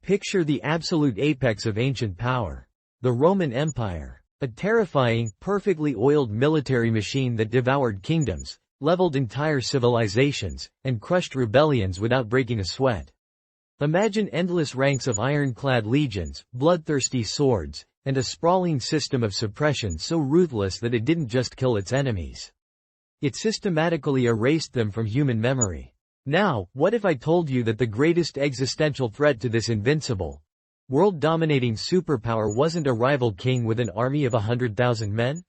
Picture the absolute apex of ancient power. The Roman Empire. A terrifying, perfectly oiled military machine that devoured kingdoms, leveled entire civilizations, and crushed rebellions without breaking a sweat. Imagine endless ranks of ironclad legions, bloodthirsty swords, and a sprawling system of suppression so ruthless that it didn't just kill its enemies. It systematically erased them from human memory. Now, what if I told you that the greatest existential threat to this invincible, world-dominating superpower wasn't a rival king with an army of 100,000 men?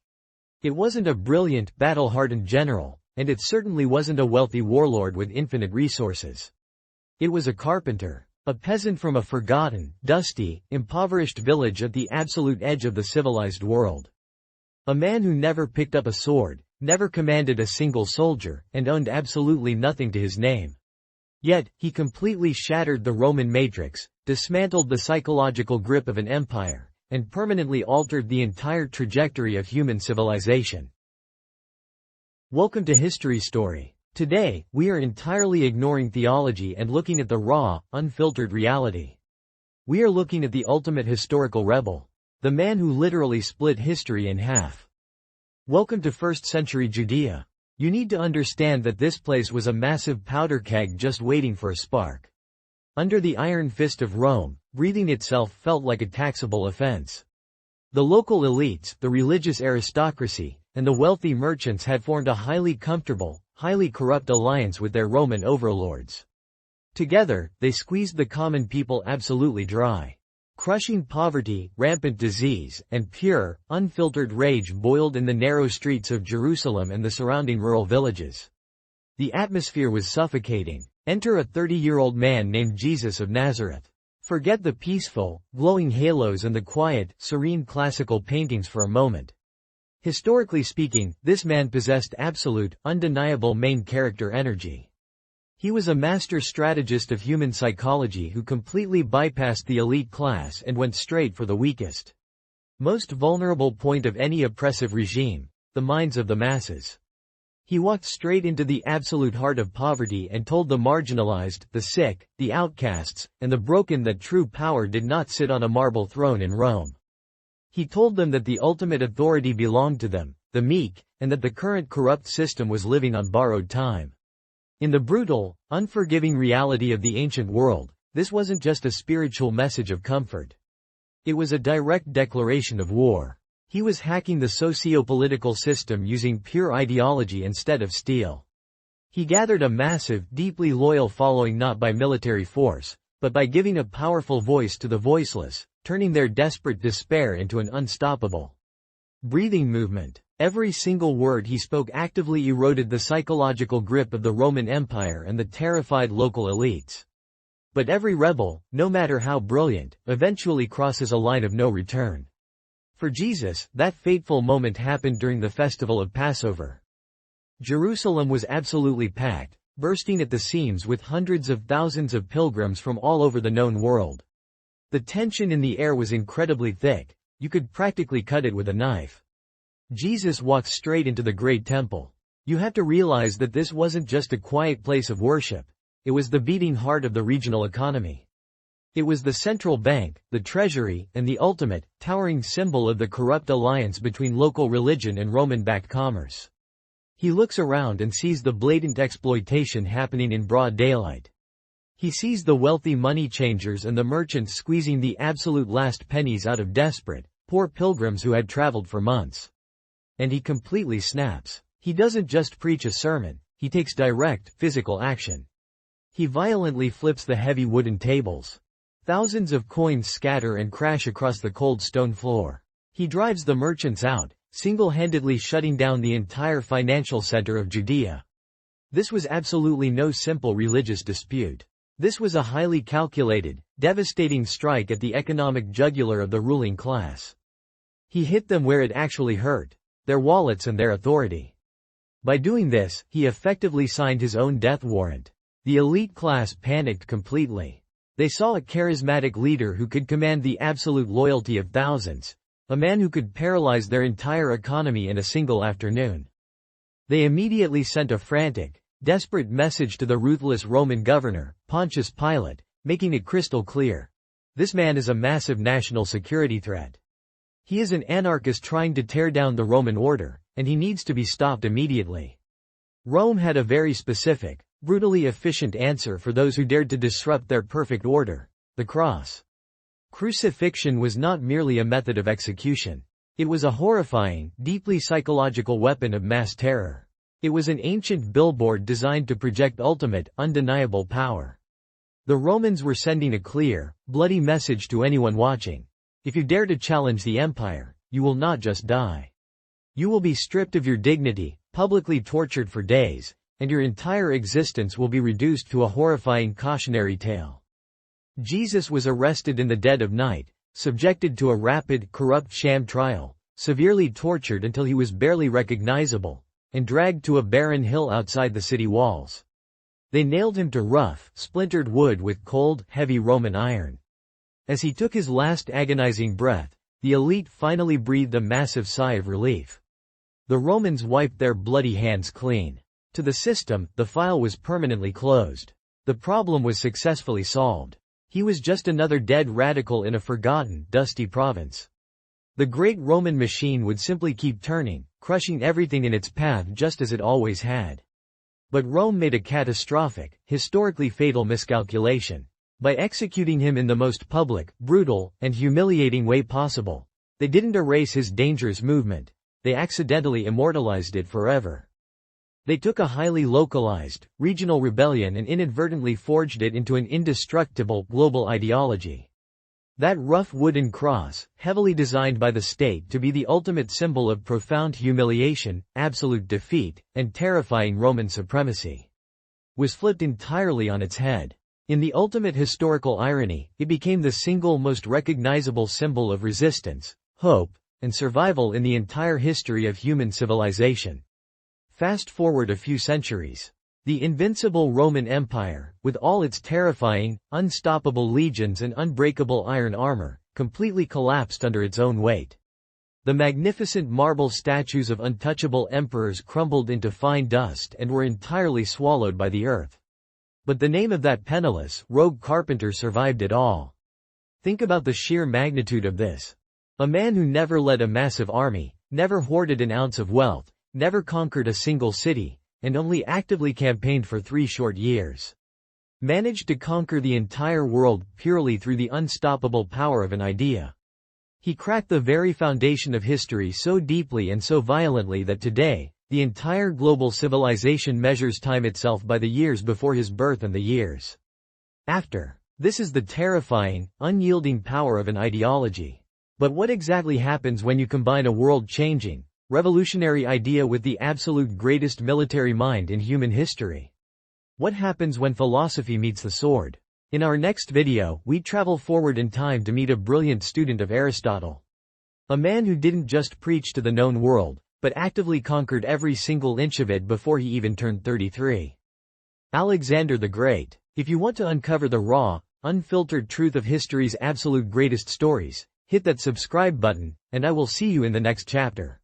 It wasn't a brilliant, battle-hardened general, and it certainly wasn't a wealthy warlord with infinite resources. It was a carpenter, a peasant from a forgotten, dusty, impoverished village at the absolute edge of the civilized world. A man who never picked up a sword, never commanded a single soldier, and owned absolutely nothing to his name. Yet, he completely shattered the Roman matrix, dismantled the psychological grip of an empire, and permanently altered the entire trajectory of human civilization. Welcome to History Story. Today, we are entirely ignoring theology and looking at the raw, unfiltered reality. We are looking at the ultimate historical rebel. The man who literally split history in half. Welcome to 1st century Judea. You need to understand that this place was a massive powder keg just waiting for a spark. Under the iron fist of Rome, breathing itself felt like a taxable offense. The local elites, the religious aristocracy, and the wealthy merchants had formed a highly comfortable, highly corrupt alliance with their Roman overlords. Together, they squeezed the common people absolutely dry. Crushing poverty, rampant disease, and pure, unfiltered rage boiled in the narrow streets of Jerusalem and the surrounding rural villages. The atmosphere was suffocating. Enter a 30-year-old man named Jesus of Nazareth. Forget the peaceful, glowing halos and the quiet, serene classical paintings for a moment. Historically speaking, this man possessed absolute, undeniable main character energy. He was a master strategist of human psychology who completely bypassed the elite class and went straight for the weakest, most vulnerable point of any oppressive regime, the minds of the masses. He walked straight into the absolute heart of poverty and told the marginalized, the sick, the outcasts, and the broken that true power did not sit on a marble throne in Rome. He told them that the ultimate authority belonged to them, the meek, and that the current corrupt system was living on borrowed time. In the brutal, unforgiving reality of the ancient world, this wasn't just a spiritual message of comfort. It was a direct declaration of war. He was hacking the socio-political system using pure ideology instead of steel. He gathered a massive, deeply loyal following not by military force, but by giving a powerful voice to the voiceless, turning their desperate despair into an unstoppable breathing movement. Every single word he spoke actively eroded the psychological grip of the Roman Empire and the terrified local elites. But every rebel, no matter how brilliant, eventually crosses a line of no return. For Jesus, that fateful moment happened during the festival of Passover. Jerusalem was absolutely packed, bursting at the seams with hundreds of thousands of pilgrims from all over the known world. The tension in the air was incredibly thick, you could practically cut it with a knife. Jesus walked straight into the great temple. You have to realize that this wasn't just a quiet place of worship. It was the beating heart of the regional economy. It was the central bank, the treasury, and the ultimate, towering symbol of the corrupt alliance between local religion and Roman-backed commerce. He looks around and sees the blatant exploitation happening in broad daylight. He sees the wealthy money changers and the merchants squeezing the absolute last pennies out of desperate, poor pilgrims who had traveled for months. And he completely snaps. He doesn't just preach a sermon, he takes direct, physical action. He violently flips the heavy wooden tables. Thousands of coins scatter and crash across the cold stone floor. He drives the merchants out, single-handedly shutting down the entire financial center of Judea. This was absolutely no simple religious dispute. This was a highly calculated, devastating strike at the economic jugular of the ruling class. He hit them where it actually hurt, their wallets and their authority. By doing this, he effectively signed his own death warrant. The elite class panicked completely. They saw a charismatic leader who could command the absolute loyalty of thousands, a man who could paralyze their entire economy in a single afternoon. They immediately sent a frantic, desperate message to the ruthless Roman governor, Pontius Pilate, making it crystal clear. This man is a massive national security threat. He is an anarchist trying to tear down the Roman order, and he needs to be stopped immediately. Rome had a very specific, brutally efficient answer for those who dared to disrupt their perfect order: the cross. Crucifixion was not merely a method of execution. It was a horrifying, deeply psychological weapon of mass terror. It was an ancient billboard designed to project ultimate, undeniable power. The Romans were sending a clear, bloody message to anyone watching. If you dare to challenge the empire, you will not just die. You will be stripped of your dignity, publicly tortured for days, and your entire existence will be reduced to a horrifying cautionary tale. Jesus was arrested in the dead of night, subjected to a rapid, corrupt sham trial, severely tortured until he was barely recognizable, and dragged to a barren hill outside the city walls. They nailed him to rough, splintered wood with cold, heavy Roman iron. As he took his last agonizing breath, the elite finally breathed a massive sigh of relief. The Romans wiped their bloody hands clean. To the system, the file was permanently closed. The problem was successfully solved. He was just another dead radical in a forgotten, dusty province. The great Roman machine would simply keep turning, crushing everything in its path just as it always had. But Rome made a catastrophic, historically fatal miscalculation. By executing him in the most public, brutal, and humiliating way possible, they didn't erase his dangerous movement. They accidentally immortalized it forever. They took a highly localized, regional rebellion and inadvertently forged it into an indestructible, global ideology. That rough wooden cross, heavily designed by the state to be the ultimate symbol of profound humiliation, absolute defeat, and terrifying Roman supremacy, was flipped entirely on its head. In the ultimate historical irony, it became the single most recognizable symbol of resistance, hope, and survival in the entire history of human civilization. Fast forward a few centuries. The invincible Roman Empire, with all its terrifying, unstoppable legions and unbreakable iron armor, completely collapsed under its own weight. The magnificent marble statues of untouchable emperors crumbled into fine dust and were entirely swallowed by the earth. But the name of that penniless, rogue carpenter survived it all. Think about the sheer magnitude of this. A man who never led a massive army, never hoarded an ounce of wealth, never conquered a single city, and only actively campaigned for 3 short years. Managed to conquer the entire world purely through the unstoppable power of an idea. He cracked the very foundation of history so deeply and so violently that today, the entire global civilization measures time itself by the years before his birth and the years after. This is the terrifying, unyielding power of an ideology. But what exactly happens when you combine a world-changing, revolutionary idea with the absolute greatest military mind in human history? What happens when philosophy meets the sword? In our next video, we travel forward in time to meet a brilliant student of Aristotle. A man who didn't just preach to the known world, but actively conquered every single inch of it before he even turned 33. Alexander the Great. If you want to uncover the raw, unfiltered truth of history's absolute greatest stories, hit that subscribe button, and I will see you in the next chapter.